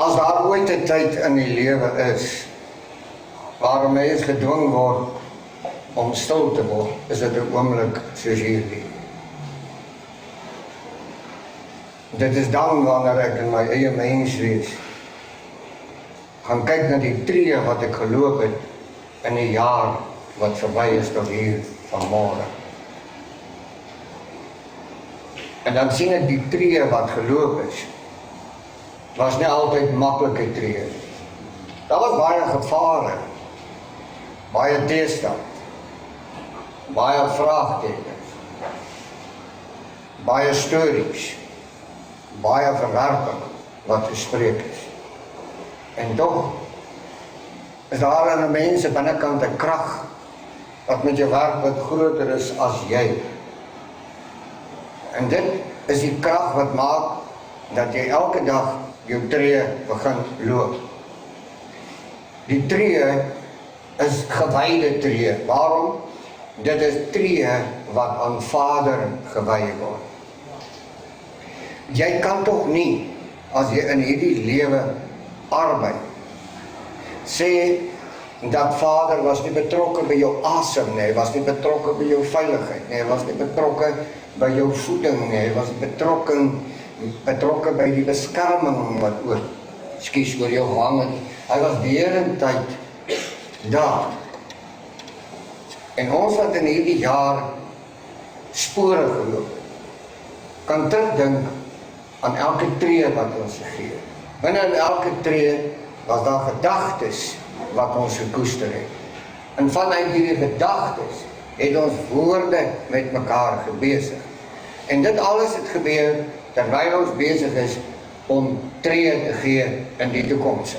As daar ooit 'n tyd in die lewe is, waar 'n mens gedwing word om stil te word, is dit 'n oomblik soos hierdie. Dit is dan wanneer ek in my eie menswees gaan kyk na die tree wat ek geloop het in die jaar wat verby is tot hier vanmôre. En dan sien ek die tree wat geloop is, was nie altyd maklike tree. Daar was baie gevare, baie teestand, baie vraagtekens, baie stories, baie verwerping wat gespreek is. En tog is daar in 'n mens se binnekant 'n krag wat met jou werk wat groter is as jy. En dit is die krag wat maak dat jy elke dag jou tree begin loop. Die tree is gewyde tree. Waarom? Dit is tree wat aan Vader gewy word. Jy kan tog nie, as jy in hierdie lewe arbei, sê dat Vader was nie betrokke by jou asem nie, hy was nie betrokke by jou veiligheid nie, hy was nie betrokke by jou voeding nie, hy was betrokke by die beskerming wat oor jou gehang het. Hy was deurentyd daar. En ons wat in hierdie jaar spore geloop het, kan terugdink aan elke tree wat ons gegee het. Binne in elke tree was daar gedagtes wat ons gekoester het. En vanuit hierdie gedagtes het ons woorde met mekaar gebesig. En dit alles het gebeur terwyl ons besig is om tree te gee in die toekoms.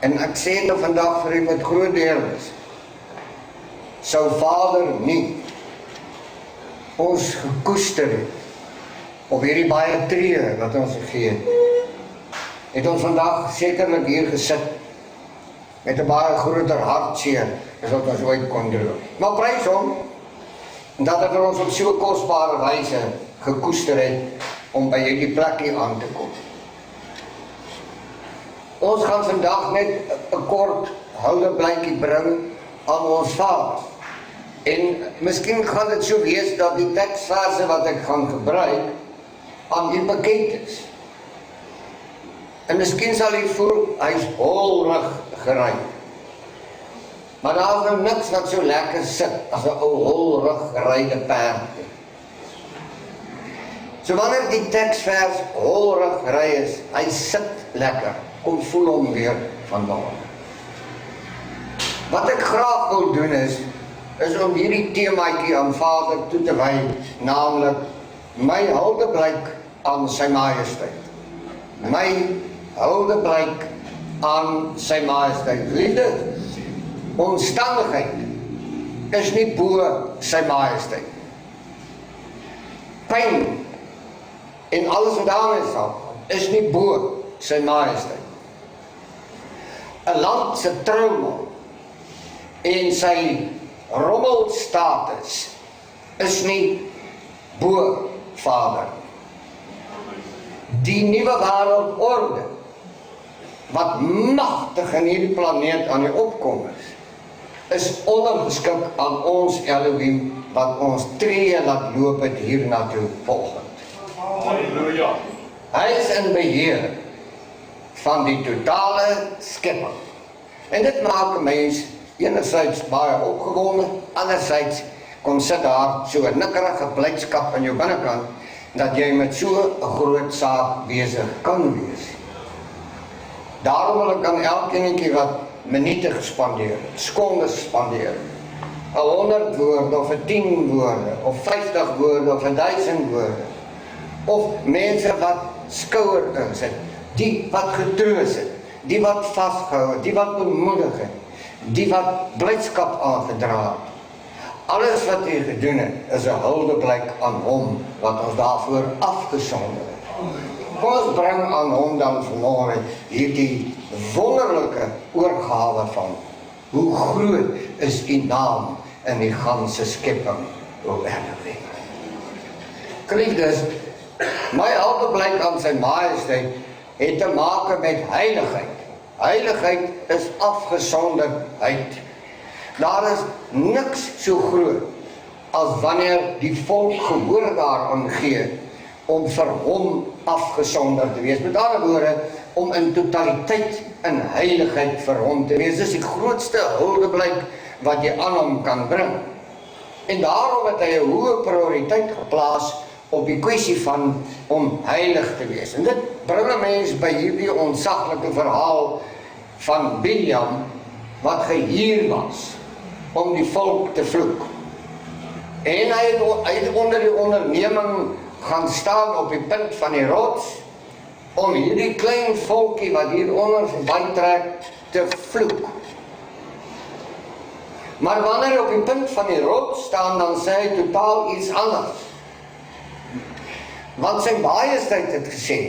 En ek sê nou vandag vir u met groot deernis, sou Vader nie ons gekoester het op hierdie baie tree wat ons gegee het ons vandag sekerlik hier gesit met 'n baie groter hartseer as wat ons ooit kon doen. Maar prys hom dat hy ons op so kosbare wyse gekoester het om by hierdie plek hier aan te kom. Ons gaan vandag net 'n kort huldeblykie bring aan ons Vader. En miskien gaan dit so wees dat die teksverse wat ek gaan gebruik aan u bekend is. En miskien sal u voel, hy is holrig gery. Maar daar is nou niks wat so lekker sit as 'n ou holrig geryde perd. So wanneer die teksvers holrig gery is, hy sit lekker, kom voel hom weer vandaan. Wat ek graag wil doen is om hierdie temaatjie aan Vader toe te wy, naamlik my huldeblyk aan sy majesteit. My huldeblyk aan sy majesteit. Liefde, omstandigheid is nie bo sy majesteit. Pyn en alles wat daarmee saam is nie bo sy majesteit. 'n land se trauma en sy rommelstatus is nie bo Vader. Die nuwe wêreldorde wat magtig in hierdie planeet aan die opkom is ondergeskik aan ons Elohim wat ons tree laat loop het hiernatoe volgend. Halleluja. Hy is in beheer van die totale skepping. En dit maak 'n mens enerzijds baie opgewonde, anderzijds kom sit daar so 'n nikkerige blydskap in jou binnekant dat jy met so 'n groot saak besig kan wees. Daarom wil ek aan elkeenetjie wat minute gespandeer, sekonde gespandeer, 100 woorde of 10 woorde of 50 woorde of 1000 woorde, of mense wat skouer insit, die wat getroos het, die wat vasgehou het, die wat bemoedig het, die wat blydskap aangedra het. Alles wat hy gedoen het, is 'n huldeblyk aan hom wat ons daarvoor afgesonder het. Kom ons bring aan hom dan vanmôre hierdie wonderlike oorgawe van hoe groot is u naam in die ganse skepping, o Elohim. Geliefdes, my huldeblyk aan sy majesteit het te maak met heiligheid. Heiligheid is afgesonderdheid. Daar is niks so groot as wanneer die volk gehoor daaraan gee om vir hom afgesonderd te wees. Met ander woorde, om in totaliteit in heiligheid vir hom te wees. Dis die grootste huldeblyk wat jy aan hom kan bring. En daarom het hy 'n hoë prioriteit geplaas op die kwessie van om heilig te wees. En dit bring 'n mens by hierdie ontsaglike verhaal van Biljam, wat gehuur was om die volk te vloek. En hy het onder die onderneming gaan staan op die punt van die rots, om hierdie klein volkie wat hieronder verby trek, te vloek. Maar wanneer hy op die punt van die rots staan, dan sê hy totaal iets anders. Want sy majesteit het gesê,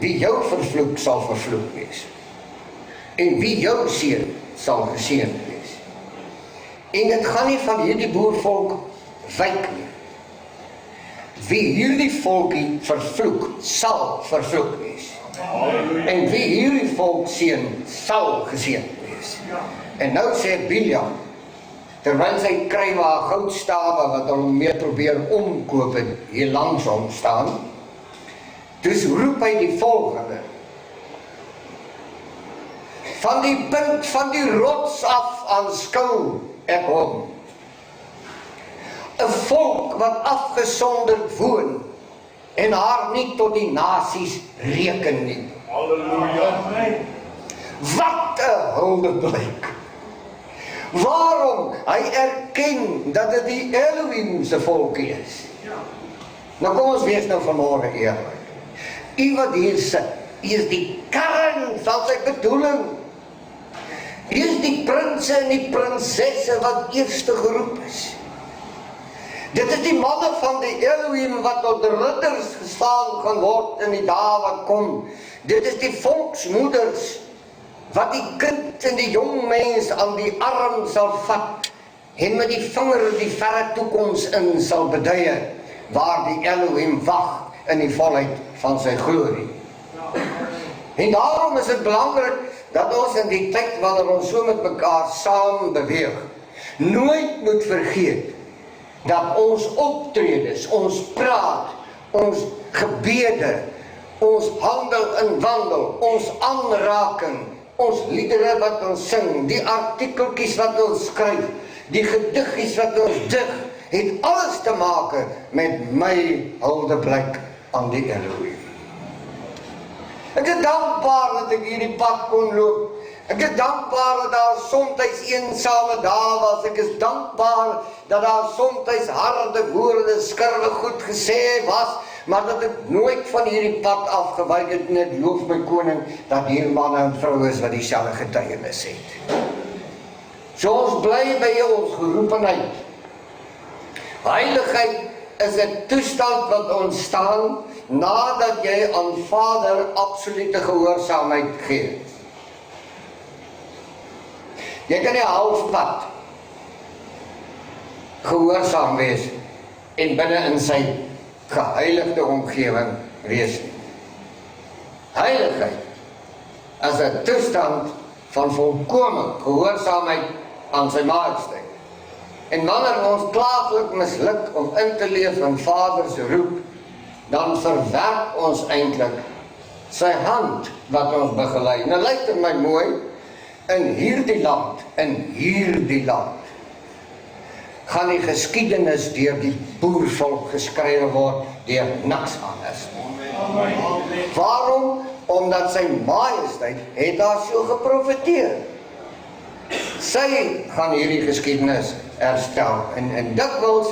wie jou vervloek sal vervloek wees, en wie jou seën sal geseën wees. En dit gaan nie van hierdie boervolk wyk nie. Wie hierdie volkie vervloek, sal vervloek wees. En wie hierdie volk seën, sal geseën wees. En nou sê Biljam, terwyl sy kry waar goudstawe wat hom mee probeer omkoop het, hier langs hom staan, dus roep hy die volgende: van die punt van die rots af aanskou ek hom. 'n volk wat afgesonderd woon en haar nie tot die nasies reken nie. Halleluja. Wat 'n huldeblyk. Waarom? Hy erken dat dit die Elohim se volkie is. Nou kom ons wees nou vanmôre eerlik. U wat hier sit, u is die kern van sy bedoeling. U is die prinse en die prinsesse wat eerste geroep is. Dit is die manne van die Elohim wat tot ridders gestaan gaan word in die dae wat kom. Dit is die volksmoeders wat die kind en die jong mens aan die arm sal vat en met die vinger die verre toekoms in sal beduie, waar die Elohim wag in die volheid van sy glorie. En daarom is dit belangrik dat ons in die tyd wanneer ons so met mekaar saam beweeg, nooit moet vergeet dat ons optredes, ons praat, ons gebede, ons handel en wandel, ons aanraking, ons liedere wat ons sing, die artikeltjies wat ons skryf, die gediggies wat ons dig, het alles te maak met my huldeblyk aan die Elohim. Ek is dankbaar dat ek hierdie pad kon loop. Ek is dankbaar dat daar soms eensame dae was. Ek is dankbaar dat daar soms harde woorde, skurwe goed gesê was, maar dat ek nooit van hierdie pad afgewyk het, en ek loof my koning dat hier manne en vroue is wat dieselfde getuienis het. So ons bly by ons geroepenheid. Heiligheid is 'n toestand wat ontstaan nadat jy aan Vader absolute gehoorsaamheid gee. Jy kan nie halfpad gehoorsaam wees en binne in sy geheiligde omgewing wees nie. Heiligheid is 'n toestand van volkome gehoorsaamheid aan sy majesteit. En wanneer ons klaaglik misluk om in te leef in Vader se roep, dan verwerp ons eintlik sy hand wat ons begelei. Nou luister my mooi, in hierdie land, gaan die geskiedenis deur die boervolk geskrywe word, deur niks anders. Waarom? Omdat sy majesteit het daar so geprofeteer. Sy gaan hierdie geskiedenis herstel. En dikwels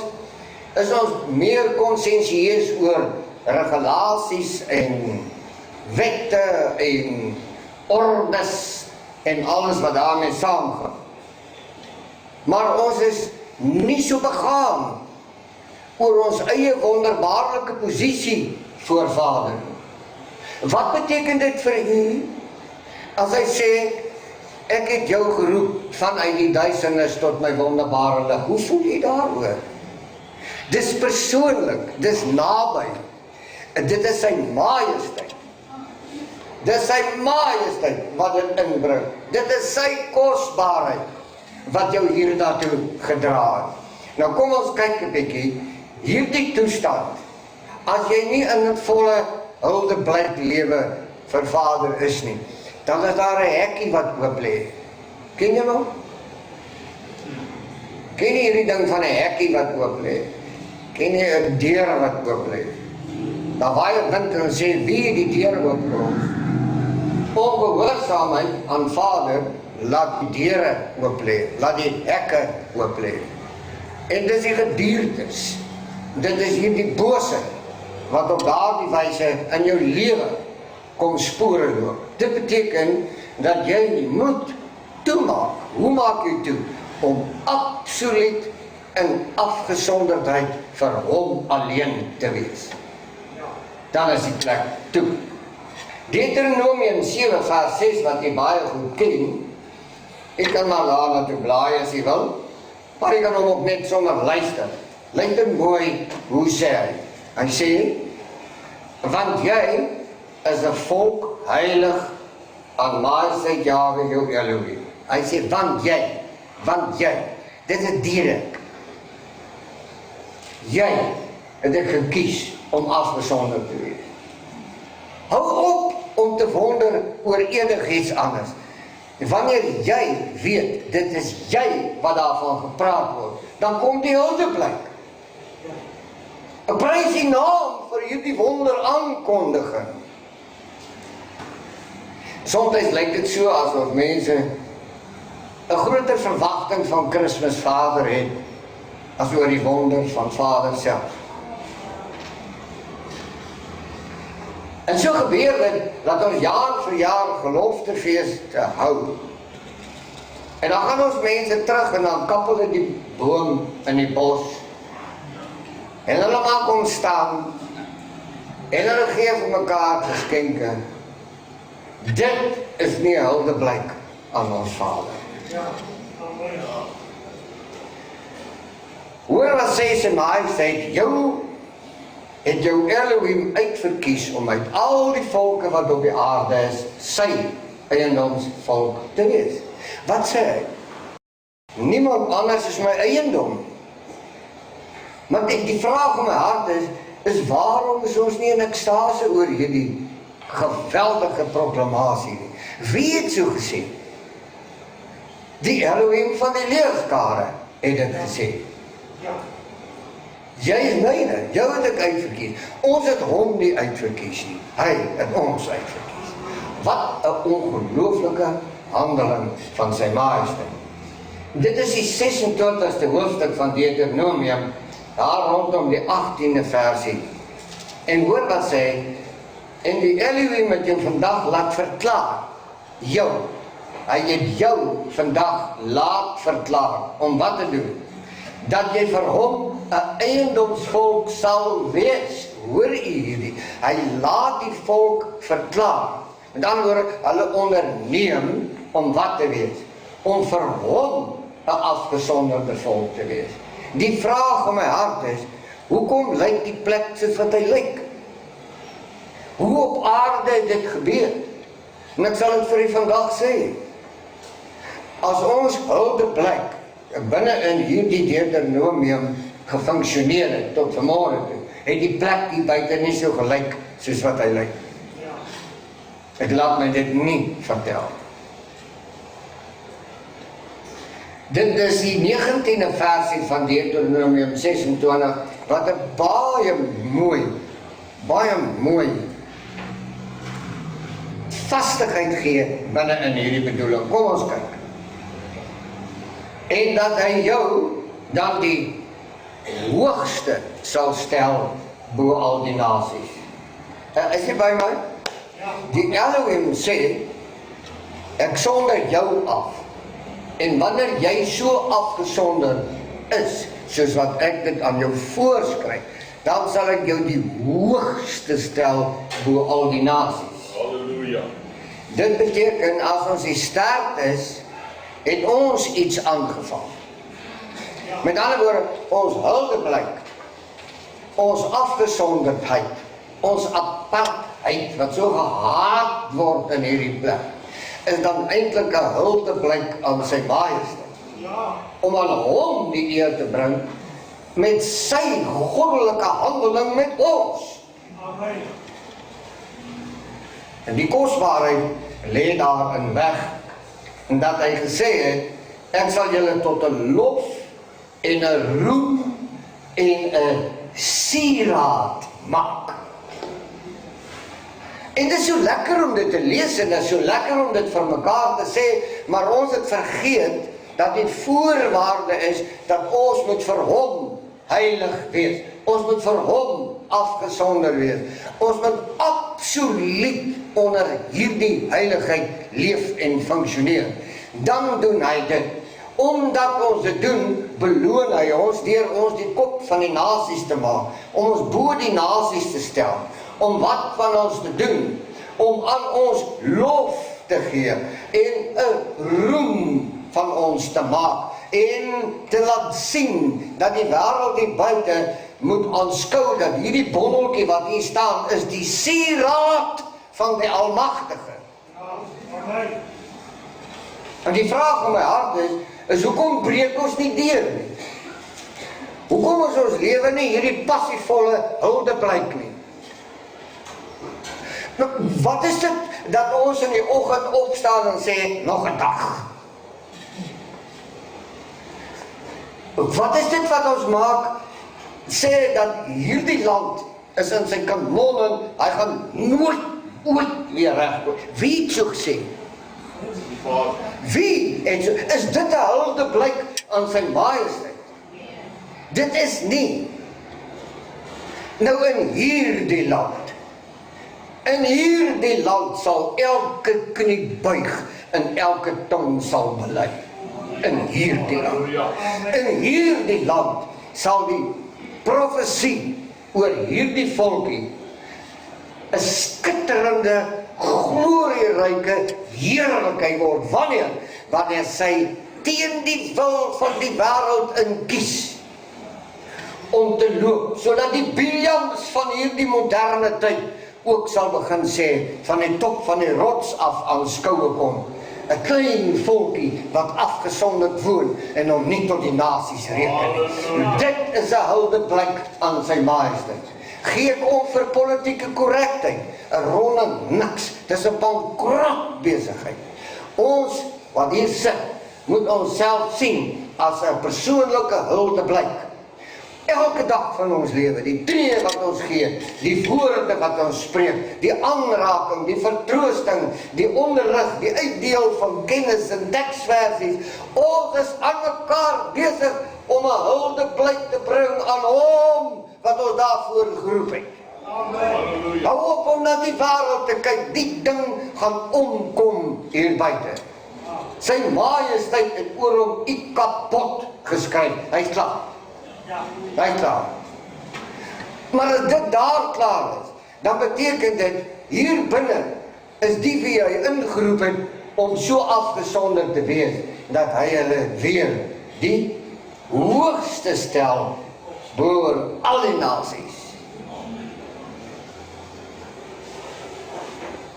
is ons meer konsensieus oor regulasies en wette en ordes en alles wat daarmee saamgaan. Maar ons is nie so begaan oor ons eie wonderbaarlike posisie voor Vader. Wat beteken dit vir u as hy sê, ek het jou geroep vanuit die duisternis tot my wonderbare lig? Hoe voel jy daaroor? Dis persoonlik, dis naby. Dit is sy majesteit. Dis sy majesteit wat dit inbring. Dit is sy kosbaarheid wat jou hier daartoe gedra het. Nou kom ons kyk 'n bietjie, hierdie toestand, as jy nie in 'n volle huldeblyk lewe vir Vader is nie, dan is daar 'n hekkie wat oop lê. Ken jy hom? Ken jy hierdie ding van 'n hekkie wat oop lê? Ken jy 'n deur wat oop lê? Dan waai dit wind en sê, wie het die deur oopgemaak? Ongehoorsaamheid aan Vader, laat die deure oop lê, laat die hekke oop lê. En dis die gediertes, dit is hierdie bose, wat op daardie wyse in jou lewe kom spore loop. Dit beteken dat jy moet toemaak. Hoe maak jy toe? Om absoluut in afgesonderdheid vir hom alleen te wees. Dan is die plek toe. Deuteronomium 7 vers 6 wat jy baie goed ken, ek kan maar daarna toe blaai as jy wil, maar jy kan hom ook net sommer luister. Luister mooi hoe sê hy. Hy sê, want jy is 'n volk heilig aan Majesteit Jahwe jou Elohim. Hy sê, want jy, dit is direk. Jy het ek gekies om afgesonder te wees. Hou op om te wonder oor enigiets anders. Wanneer jy weet, dit is jy wat daarvan gepraat word, dan kom die Huldeblyk. Prys die naam vir hierdie wonder aankondiging. Soms lyk dit so asof mense 'n groter verwagting van Kersfees Vader het as oor die wonders van Vader self. En so gebeur dit dat ons jaar vir jaar geloofstefees te hou. En dan gaan ons mense terug en dan kappel hulle die boom in die bos. En hulle maak hom staan. En hulle gee vir mekaar geskenke. Dit is nie 'n huldeblyk aan ons Vader. Hoor wat sê sy majesteit, het jou Elohim uitverkies om uit al die volke wat op die aarde is, sy eiendomsvolk te wees. Wat sê hy? Niemand anders is my eiendom. Maar die vraag in my hart is waarom is ons nie in ekstase oor hierdie geweldige proklamasie nie? Wie het so gesê? Die Elohim van die leerskare het dit gesê. Jy is myne, jou het ek uitverkies. Ons het hom nie uitverkies nie. Hy het ons uitverkies. Wat 'n ongelooflike handeling van sy majesteit. Dit is die 26ste hoofstuk van Deuteronomium, daar rondom die 18de versie. En hoor wat sê, en die Elohim het jou vandag laat verklaar, jou. Hy het jou vandag laat verklaar, om wat te doen? Dat jy vir hom 'n eiendomsvolk sal wees. Hoor u hierdie? Hy laat die volk verklaar. Met ander woorde, hulle onderneem om wat te wees? Om vir hom 'n afgesonderde volk te wees. Die vraag in my hart is, hoekom lyk die plek soos wat hy lyk? Hoe op aarde het dit gebeur? En ek sal dit vir u vandag sê. As ons Huldeblyk binne in hierdie Deuteronomium gefunksioneer het tot vanmôre toe, het die plek hier buite nie so gelyk soos wat hy lyk. Ek laat my dit nie vertel. Dit is die 19de versie van Deuteronomium 26, wat 'n baie mooi vastigheid gee binne in hierdie bedoeling. Kom ons kyk. En dat hy jou dan die hoogste sal stel bo al die nasies. Is jy by my? Die Elohim sê, ek sonder jou af. En wanneer jy so afgesonder is, soos wat ek dit aan jou voorskryf, dan sal ek jou die hoogste stel bo al die nasies. Halleluja. Dit beteken, as ons die sterk is, het ons iets aangevang. Met ander woorde, ons Huldeblyk, ons afgesonderdheid, ons apartheid wat so gehaat word in hierdie plek, is dan eintlik 'n huldeblyk aan sy majesteit. Om aan hom die eer te bring met sy goddelike handeling met ons. Amen. En die kosbaarheid lê daarin weg, en dat hy gesê het, ek sal julle tot 'n lof en 'n roem en 'n sieraad maak. En dit is so lekker om dit te lees, en dit is so lekker om dit vir mekaar te sê, maar ons het vergeet dat dit voorwaarde is, dat ons moet vir hom heilig wees. Ons moet vir hom afgesonder wees. Ons moet absoluut onder hierdie heiligheid leef en funksioneer. Dan doen hy dit. Omdat ons dit doen, beloon hy ons deur ons die kop van die nasies te maak, om ons bo die nasies te stel, om wat van ons te doen, om aan ons lof te gee, en 'n roem van ons te maak, en te laat sien, dat die wêreld hier buite moet aanskou, dat hierdie bondeltjie wat hier staan, is die sieraad van die Almagtige. En die vraag in my hart is hoekom breek ons nie deur nie? Hoekom is ons lewe nie hierdie passievolle huldeblyk nie? Nou, wat is dit dat ons in die oggend opstaan en sê, nog 'n dag? Wat is dit wat ons maak, sê dat hierdie land is in sy kanonnen, hy gaan nooit ooit weer regkom? Wie het so gesê? Wie het so, is dit 'n huldeblyk aan sy majesteit? Dit is nie. Nou in hierdie land sal elke knie buig en elke tong sal bely. In hierdie land. In hierdie land sal die profesie oor hierdie volkie 'n skitterende, glorieryke heerlikheid word. Wanneer sy teen die wil van die wêreld in kies om te loop, sodat die Biljams van hierdie moderne tyd ook sal begin sê, van die top van die rots af aanskoue kom, 'n klein volkie wat afgesonderd woon en hom nie tot die nasies reken nie. Dit is 'n huldeblyk aan sy majesteit. Gee ek om vir politieke korrektheid, 'n ronde niks, dis 'n bankrot besigheid. Ons, wat hier sit, moet ons self sien as 'n persoonlike huldeblyk. Elke dag van ons lewe, die tree wat ons gee, die woorde wat ons spreek, die aanraking, die vertroosting, die onderrig, die uitdeel van kennis en teksversies, ons is aan mekaar besig om 'n huldeblyk te bring aan hom wat ons daarvoor geroep het. Amen. Hou op om na die wêreld te kyk, die ding gaan omkom hier buite. Sy majesteit het oor hom iets kapot geskryf, hy's klaar. Hy klaar. Maar as dit daar klaar is, dan beteken dit, hier binne is die wie hy ingeroep het om so afgesonder te wees, dat hy hulle weer die hoogste stel boor al die nasies.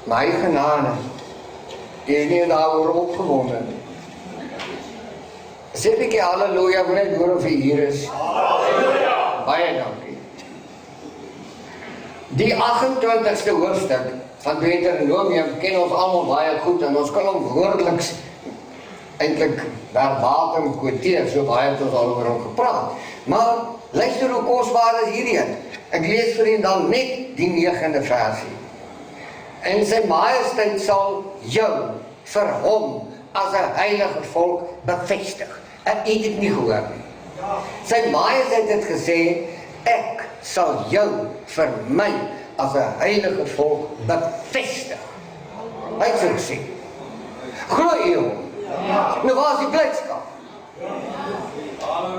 My genade, is nie daaroor opgewonde nie. Sê 'n bietjie halleluja, ek wil net hoor of hy hier is. Halleluja! Baie dankie. Die 28ste hoofstuk van Deuteronomium ken ons almal baie goed, en ons kan hom woordeliks eintlik verbatim quoteer, so baie het ons al oor hom gepraat. Maar luister hoe kosbaar is hierdie een. Ek lees vir u dan net die 9de versie. En sy majesteit sal jou vir hom as 'n heilige volk bevestig. Ek het dit nie gehoor nie. Sy majesteit het gesê, ek sal jou vir my as 'n heilige volk bevestig. Hy het so gesê. Glo jy hom? Nou waar is die blydskap?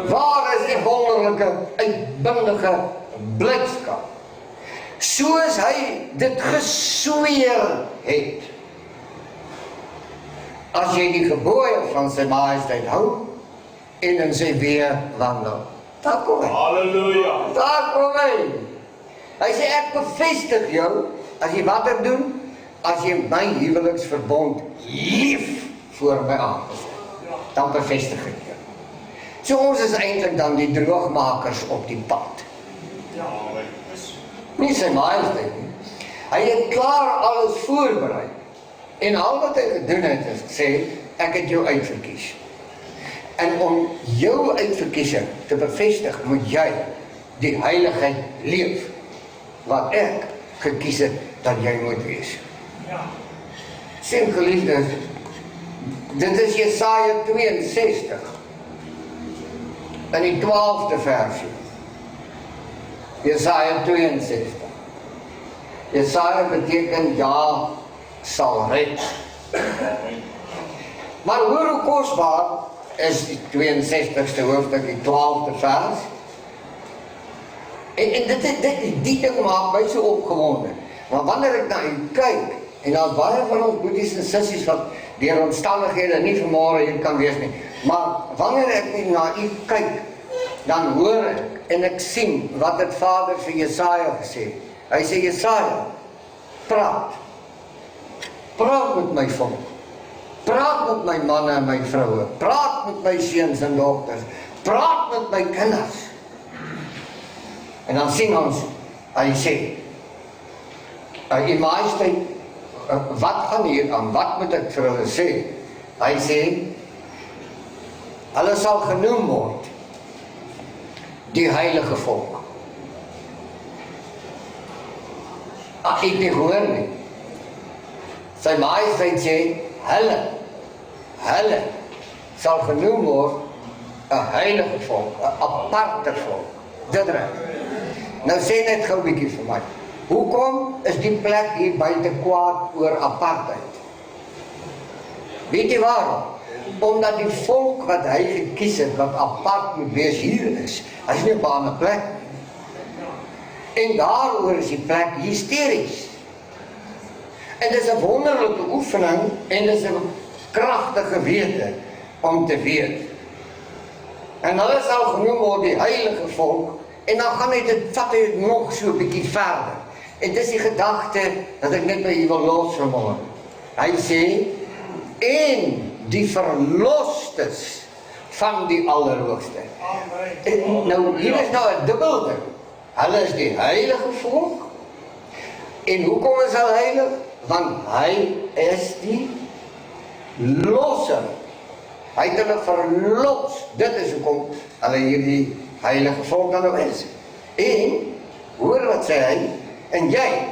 Waar is die wonderlike, uitbundige blydskap? Soos hy dit gesweer het. As jy die gebooie van sy majesteit hou en in sy weë wandel. Daar kom hy. Halleluja. Daar kom hy. Hy sê, ek bevestig jou, as jy wat er doen, as jy my huweliksverbond lief voor my aangesê, dan bevestig ek jou. So ons is eintlik dan die droogmakers op die pad. Nie sy majesteit nie. Hy het klaar alles voorberei. En al wat hy gedoen het is gesê, ek het jou uitverkies. En om jou uitverkiesing te bevestig, moet jy die heiligheid leef, wat ek gekies het, dat jy moet wees. Sien geliefdes, dit is Jesaja 62, in die 12de versie. Jesaja 62. Jesaja beteken, ja, sal red. Maar hoor hoe kosbaar is die 62ste hoofdstuk, die 12de vers. En die ding maak my so opgewonde. Maar wanneer ek na u kyk, en daar is baie van ons boeties en sissies wat deur omstandighede nie vanmôre hier kan wees nie, maar wanneer ek na u kyk, dan hoor ek en ek sien wat het Vader vir Jesaja gesê. Hy sê, Jesaja, praat met my volk, praat met my manne en my vroue, praat met my seuns en dogters, praat met my kinders. En dan sien ons, hy sê, U Majesteit, wat gaan hier aan, wat moet ek vir hulle sê? Hy sê, hulle sal genoem word, die heilige volk. Ek het nie gehoor nie. Sy Majesteit sê, hulle sal genoem word, 'n heilige volk, 'n aparte volk. Dit reg. Nou sê net gou 'n bietjie vir my. Hoekom is die plek hier buite kwaad oor apartheid? Weet jy waarom? Omdat die volk wat hy gekies het, wat apart moet wees, hier is. Hy is nie op 'n ander plek. En daaroor is die plek hysteries. En dit is 'n wonderlike oefening, en dit is 'n kragtige wete om te weet. En hulle sal genoem word die heilige volk, en dan gaan vat hy nog so 'n bietjie verder. En dis die gedagte dat ek net by hier wil los vanmôre. Hy sê, en die verlostes van die Allerhoogste. Nou, hier is nou 'n dubbel ding. Hulle is die heilige volk. En hoekom is hy heilig? Want hy is die losser. Hy het hulle verlos. Dit is hoekom hulle hierdie heilige volk dan nog is. En, hoor wat sê hy, en jy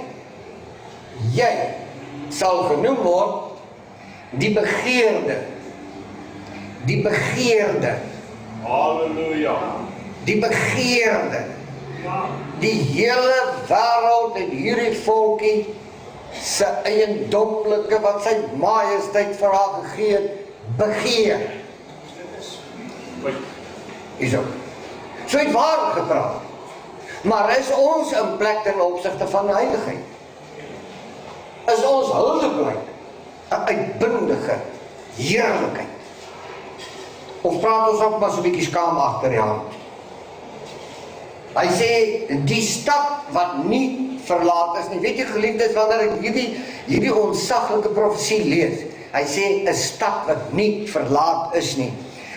sal genoem word die begeerde. Die begeerde. Halleluja. Die begeerde. Die hele wêreld en hierdie volkie se eiendomlike wat sy majesteit vir haar gegee het, begeer. Hierso. So het waar gepraat. Maar is ons in plek ten opsigte van heiligheid? Is ons Huldeblyk 'n uitbundige heerlikheid? Of praat ons ook maar so 'n bietjie skaam agter die hand? Hy sê, die stad wat nie verlaat is nie. Weet jy geliefdes, wanneer ek hierdie onsaglike profesie lees, hy sê, 'n stad wat nie verlaat is nie.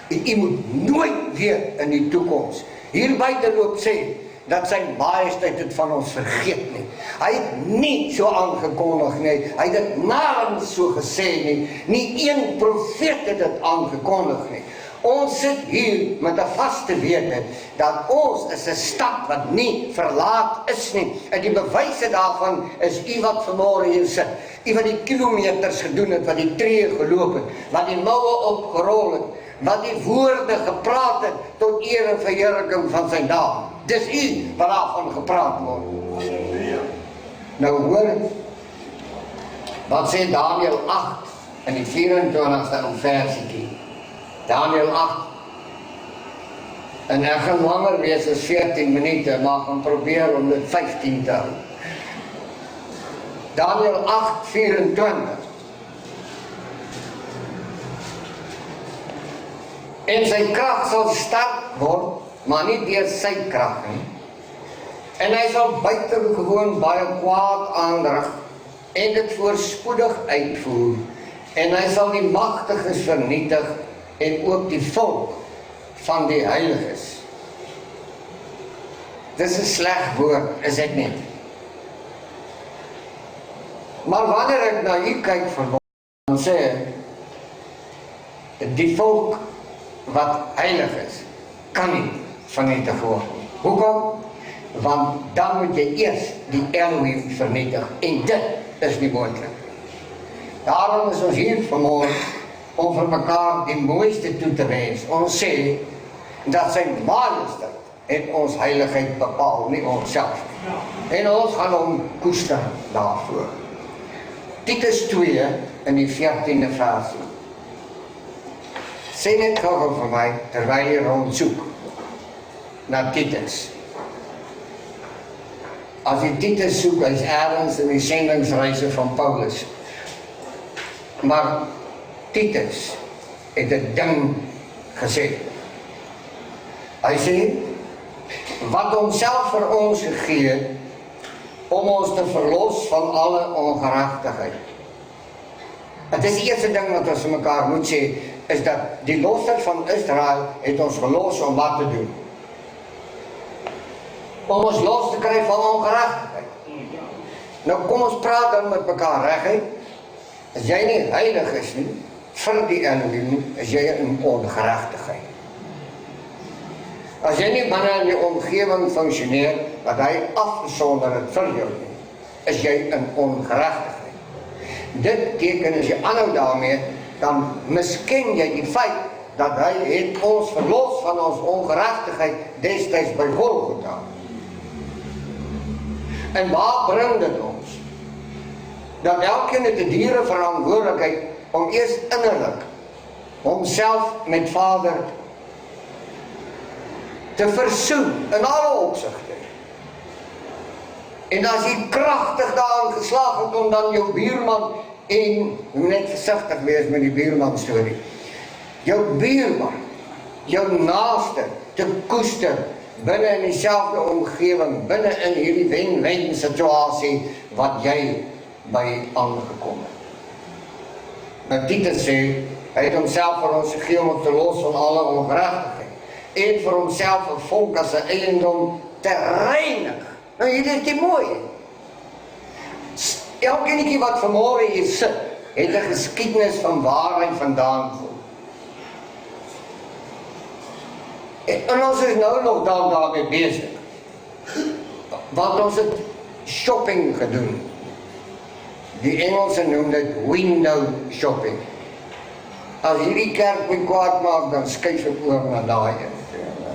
U moet nooit weer in die toekoms hier buite loop sê, dat sy majesteit het van ons vergeet nie. Hy het nie so aangekondig nie, hy het dit nêrens so gesê nie, nie een profeet het dit aangekondig nie. Ons sit hier met 'n vaste wete, dat ons is 'n stad wat nie verlaat is nie, en die bewyse daarvan is u wat vanmôre hier sit, u wat die kilometers gedoen het, wat die tree geloop het, wat die moue opgerol het, wat die woorde gepraat het, tot eer en verheerliking van sy naam. Dis u wat daarvan gepraat word. Nou hoor, wat sê Daniël 8 in die 24ste versietjie. Daniël 8. En ek gaan langer wees as 14 minute, maar gaan probeer om dit 15 te hou. Daniël 8:24. En sy krag sal sterk word, maar nie deur sy krag nie. En hy sal buitengewoon baie kwaad aanrig en dit voorspoedig uitvoer. En hy sal die magtiges vernietig en ook die volk van die heiliges. Dis 'n sleg woord, is dit nie? Maar wanneer ek na u kyk vanmôre, dan sê ek, die volk wat heilig is, kan nie vernietig word nie. Hoekom? Want dan moet jy eers die Elohim vernietig, en dit is nie moontlik. Daarom is ons hier vanmôre om vir mekaar die mooiste toe te wens. Ons sê dat sy majesteit het ons heiligheid bepaal, nie onsself. En ons gaan hom koester daarvoor. Titus 2 in die 14de versie. Sê net gou vir my, terwyl jy rondsoek na Titus. As jy Titus soek, hy is ergens in die sendingsreise van Paulus. Maar Titus het 'n ding gesê. Hy sê, wat homself vir ons gegee het, om ons te verlos van alle ongeregtigheid. Het is die eerste ding wat ons vir mekaar moet sê, is dat die losser van Israel het ons verlos om wat te doen? Om ons los te kry van ongeregtigheid. Nou kom ons praat dan met mekaar reguit. As jy nie heilig is nie, vir die Elohim, is jy in ongeregtigheid. As jy nie binne in die omgewing funksioneer, wat hy afgesonder het vir jou nie, is jy in ongeregtigheid. Dit teken as jy aanhou daarmee, dan misken jy die feit, dat hy het ons verlos van ons ongeregtigheid, destyds by Golgotha. En waar bring dit ons? Dat elkeen het 'n diere verantwoordelikheid, om eers innerlik, homself met Vader te versoen, in alle opsigte. En as jy kragtig daarin geslaag het, om dan jou buurman, en net versigtig wees met die buurman storie, jou buurman, jou naaste, te koester, binne in dieselfde omgewing, binne in hierdie wen-wen situasie, wat jy by aangekom het. Nou Titus sê, hy het homself vir ons gegee om te los van alle ongeregtigheid, en vir homself 'n volk as 'n eiendom te reinig. Nou hier is die mooi. Elkeenetjie wat vanmôre hier sit, het 'n geskiedenis van waar hy vandaan kom. En ons is nou nog daarmee besig. Want ons het shopping gedoen. Die Engelse noem dit window shopping. As hierdie kerk my kwaad maak, dan skuif ek oor na daai een.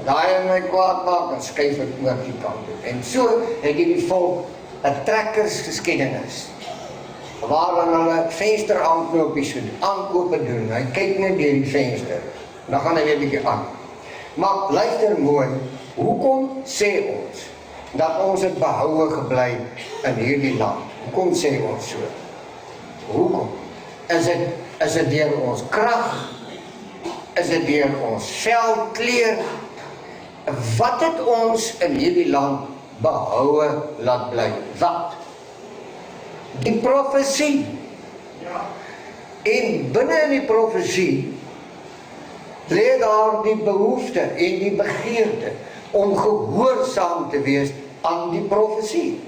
Daai my kwaad maak, dan skuif ek oor die kant toe. En so het hierdie volk 'n trekkersgeskiedenis, waarin hulle vensteraankopies aankope doen. Hy kyk net deur die venster, dan gaan hy weer 'n bietjie aan. Maar luister mooi, hoekom sê ons dat ons het behoue gebly in hierdie land? Hoekom sê ons so? Hoekom? Is dit deur ons krag? Is dit deur ons velkleur? Wat het ons in hierdie land behoue laat bly? Wat? Die profesie. En binne in die profesie lê daar die behoefte en die begeerte om gehoorsaam te wees aan die profesie.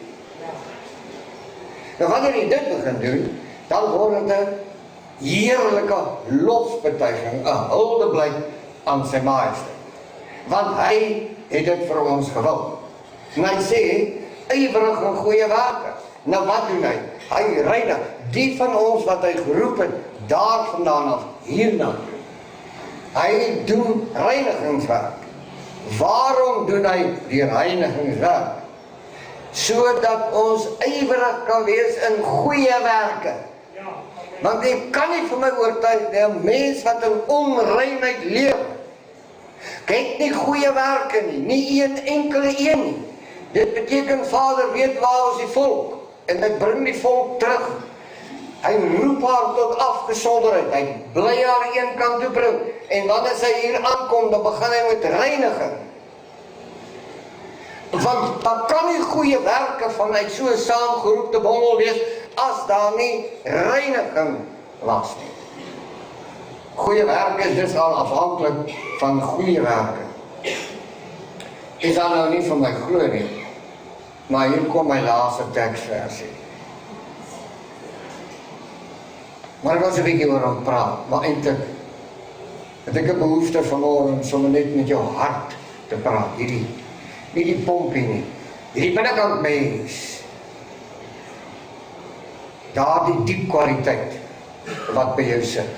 Nou wanneer jy dit begin doen, dan word dit 'n heerlike lofbetuiging, 'n huldeblyk aan sy majesteit. Want hy het dit vir ons gewil. En hy sê, ywerig en goeie werke. Nou wat doen hy? Hy reinig die van ons wat hy geroep het, daar vandaan af, hierna. Hy doen reinigingswerk. Waarom doen hy die reinigingswerk? Sodat ons ywerig kan wees in goeie werke. Want jy kan nie vir my oortuig, die mens wat in onreinheid leef, kyk nie goeie werke nie een enkele een nie. Dit beteken Vader weet waar is die volk, en hy bring die volk terug. Hy roep haar tot afgesonderheid, hy bly haar een kant toe bring, en wanneer sy hier aankom, dan begin hy met reiniging. Want daar kan nie goeie werke vanuit so 'n saamgeroepte bondel wees as daar nie reiniging was nie. Goeie werke is dus al afhanklik van goeie werke. Is dat nou nie van my glo nie, maar hier kom my laaste teksversie. Maar ek was 'n bietjie oor hom praat, maar eintlik het ek 'n behoefte vanmôre om net met jou hart te praat, nie die pompie nie, hierdie binnekant mens, daar die diep kwaliteit wat by jou sit.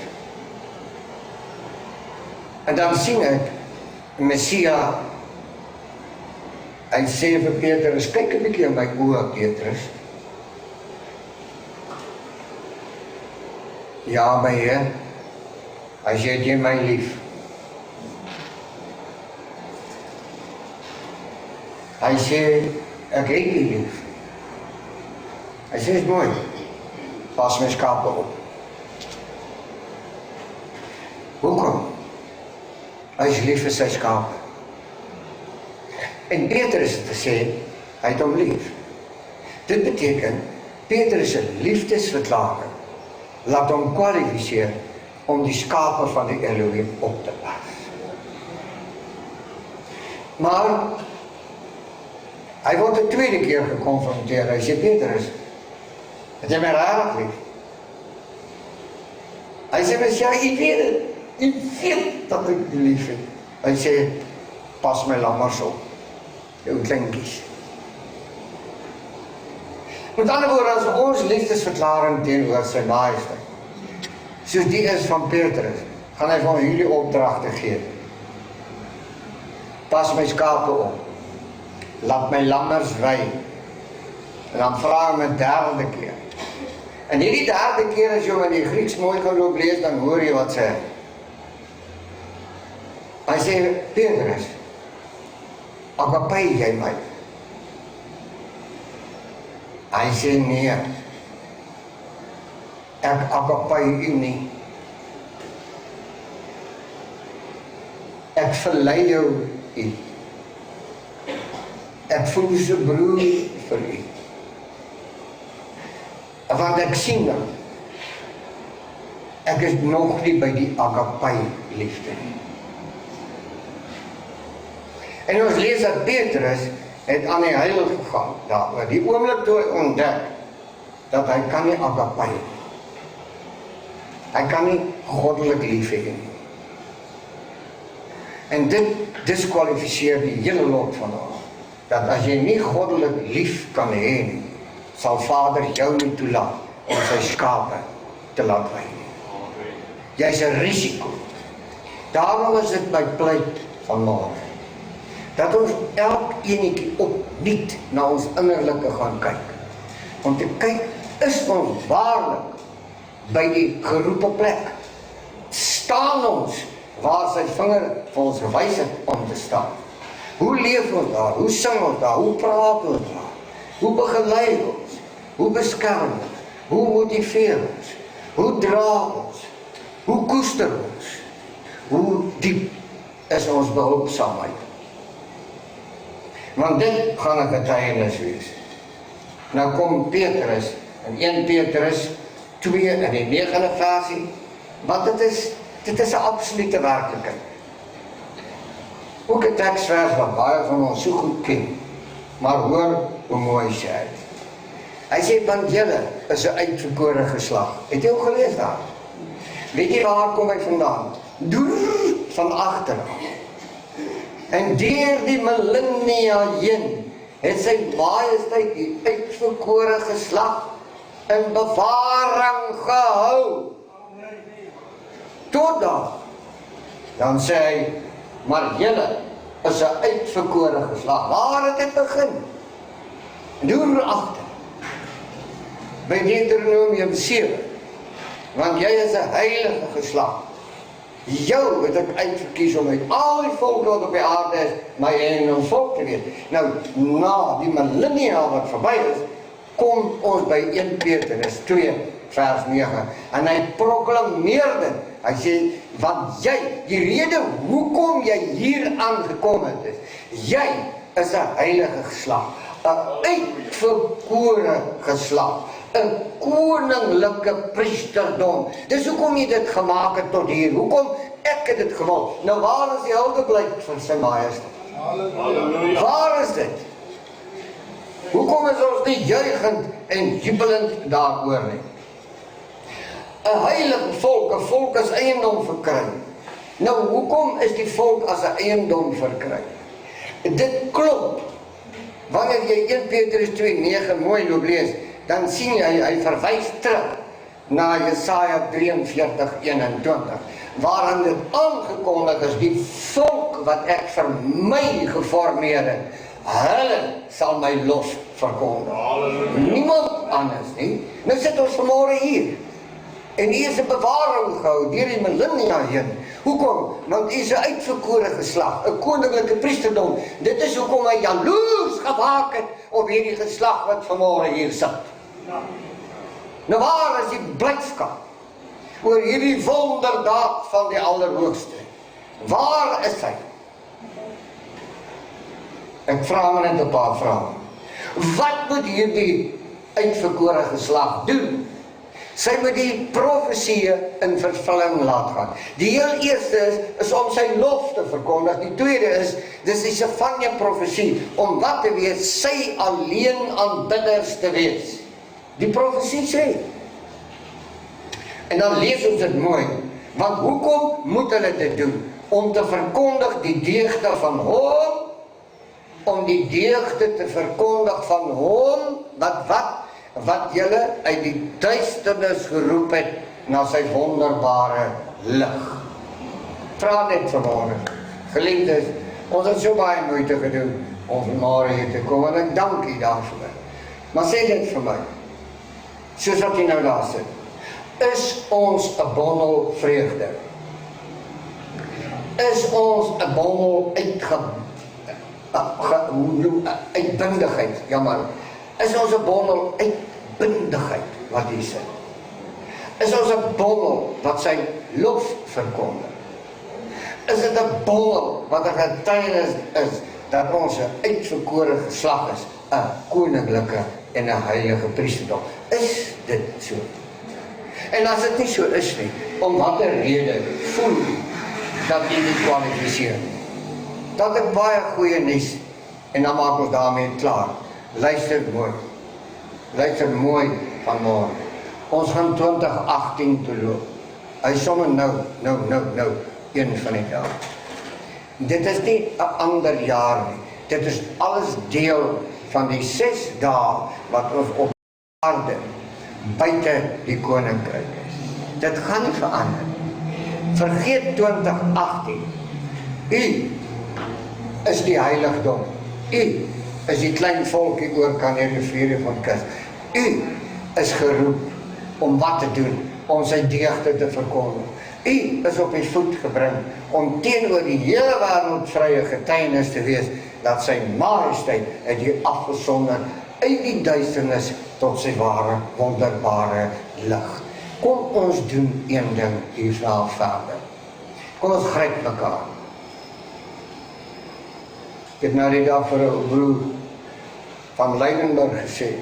En dan sien ek Messia, hy sê vir Petrus, kyk 'n bietjie in my oë, Petrus. Ja, my Heer, hy sê jy my lief. Hy sê, ek het jy lief. Hy sê, is mooi, pas my skape op. Hoekom? Hy is lief vir sy skape. En Petrus het gesê, hy het hom lief. Dit beteken, Petrus se liefdesverklaring laat hom kwalifiseer om die skape van die Elohim op te pas. Maar hy word 'n tweede keer gekonfronteer. Hy sê, Petrus, het jy my regtig lief? Hy sê, Messia, ek weet het. Ek weet dat ek jou lief het. Hy sê, pas my lammers op, jou klinkies. Met ander woorde, as ons liefdesverklaring teenoor sy majesteit, soos die is van Petrus, gaan hy van hierdie opdragte gee. Pas my skape op, laat my lammers wei, en dan vra hy 'n derde keer. En hierdie derde keer, as jy in die Grieks mooi kan loop lees, dan hoor jy wat sê. Hy sê, Petrus, agapei jy my? Hy sê, nee, ek agapei u nie. Ek verlei jou u. Ek voel so broer vir u. Want ek sien dan, ek is nog nie by die agapei liefde nie. En ons lees dat Petrus het aan die heil gegaan, daaroor, die oomblik toe hy ontdek, dat hy kan nie agapei, hy kan nie goddelik lief hê nie. En dit diskwalifiseer die hele lot van ons, dat as jy nie goddelik lief kan hê nie, sal Vader jou nie toelaat om sy skape te laat wei nie. Jy is 'n risiko. Daarom is dit my pleit vanmôre, dat ons elkeenetjie opnuut na ons innerlike gaan kyk. Om te kyk, is ons waarlik by die geroepe plek? Staan ons waar sy vinger vir ons gewys het om te staan? Hoe leef ons daar? Hoe sing ons daar? Hoe praat ons daar? Hoe begelei ons? Hoe beskerm ons? Hoe motiveer ons? Hoe dra ons? Hoe koester ons? Hoe diep is ons behulpsaamheid? Want dit gaan 'n getuienis wees. Nou kom Petrus, in 1 Petrus 2 in die 9de versie, want dit is 'n absolute werklikheid. Ook 'n teksvers wat baie van ons so goed ken, maar hoor hoe mooi sê hy. Hy sê, want julle is 'n uitverkore geslag. Het jy ook gelees daar? Weet jy waar kom hy vandaan? Deur van agter. En deur die millennia heen het sy majesteit die uitverkore geslag in bewaring gehou. Totdat, dan sê hy, maar julle is 'n uitverkore geslag. Waar het dit begin? Deur agter. By Deuteronomium 7. Want jy is 'n heilige geslag. Jou het ek uitverkies om uit al die volke wat op die aarde is, my en volk te wees. Nou, na die millennia wat verby is, kom ons by 1 Petrus 2 vers 9. En hy proklameer dit. Hy sê, want jy, die rede hoekom jy hier aangekom het is, jy is 'n heilige geslag, 'n uitverkore geslag, 'n koninklike priesterdom. Dis hoekom jy dit gemaak het tot hier. Hoekom ek het dit gewil. Nou waar is die Huldeblyk vir Sy Majesteit? Halleluja. Waar is dit? Hoekom is ons nie juigend en jubelend daaroor nie? 'n heilige volk, 'n volk as eiendom verkry. Nou, hoekom is die volk as 'n eiendom verkry? Dit klop. Wanneer jy 1 Petrus 2:9 mooi loop lees, dan sien jy, hy verwys terug na Jesaja 43:21, waarin dit aangekondig is, die volk wat ek vir my geformeer het, hulle sal my lof verkondig. Niemand anders nie. Nou sit ons vanmôre hier. En hier is 'n bewaring gehou deur die millennia heen. Hoekom? Want hier is 'n uitverkore geslag, 'n koninklike priesterdom. Dit is hoekom hy jaloers gemaak het op hierdie geslag wat vanmôre hier sit. Nou waar is die blydskap oor hierdie wonderdaad van die Allerhoogste? Waar is hy? Ek vra maar net 'n paar vrae. Wat moet hierdie uitverkore geslag doen? Sy moet die profesieë in vervulling laat gaan. Die heel eerste is om sy lof te verkondig. Die tweede is, dis die Sefanja profesie, om wat te wees? Sy alleen aanbidders te wees. Die profesie sê. En dan lees ons dit mooi. Want hoekom moet hulle dit doen? Om te verkondig die deugde van hom, om die deugde te verkondig van hom, wat julle uit die duisternis geroep het na sy wonderbare lig. Vra net vanmôre, geliefdes, ons het so baie moeite gedoen om vanmôre hier te kom, en ek dank u daarvoor. Maar sê dit vir my, soos wat jy nou daar sit, is ons 'n bondel vreugde? Is ons 'n bondel uitbundigheid, jammer, is ons 'n bondel uitbundigheid wat hier sit? Is ons 'n bondel wat sy lof verkondig? Is dit 'n bondel wat 'n getuienis is dat ons 'n uitverkore geslag is, 'n koninklike en 'n heilige priesterdom? Is dit so? En as dit nie so is nie, om watter rede voel dat jy nie kwalifiseer nie? Dat is baie goeie nuus, en dan maak ons daarmee klaar. Luister mooi. Luister mooi vanmôre. Ons gaan 2018 toe loop. Hy sommer nou, een van die dae. Dit is nie 'n ander jaar nie. Dit is alles deel van die 6 dae wat ons op aarde buite die koninkryk is. Dit gaan nie verander. Vergeet 2018. U is die heiligdom. U is die klein volkie oor kan die riviere van Kus. U is geroep om wat te doen, om sy deugde te verkondig. U is op die voet gebring om teenoor die hele wêreld vrye getuienis te wees dat sy majesteit het hier afgesonder uit die duisternis tot sy ware wonderbare lig. Kom ons doen een ding hiervan verder. Kom ons gryp mekaar. Ek het nou die dag vir 'n broer van Leidenburg gesê,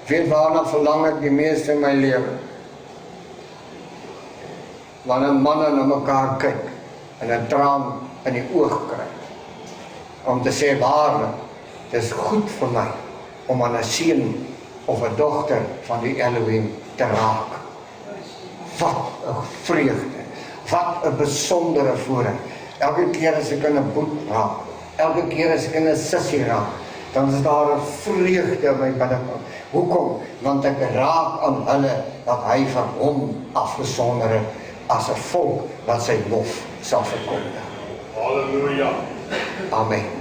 weet waarna verlang ek die meeste in my lewe? Wanneer manne na mekaar kyk en 'n traan in die oog kry, om te sê waarlik, dit is goed vir my om aan 'n seun of 'n dogter van die Elohim te raak. Wat 'n vreugde, wat 'n besondere voorreg. Elke keer as ek in 'n boet raak, elke keer as ek in 'n sissie raak, dan is daar 'n vreugde in my binnekant. Hoekom? Want ek raak aan hulle wat hy vir hom afgesonder het as 'n volk wat sy lof sal verkondig. Halleluja. Amen.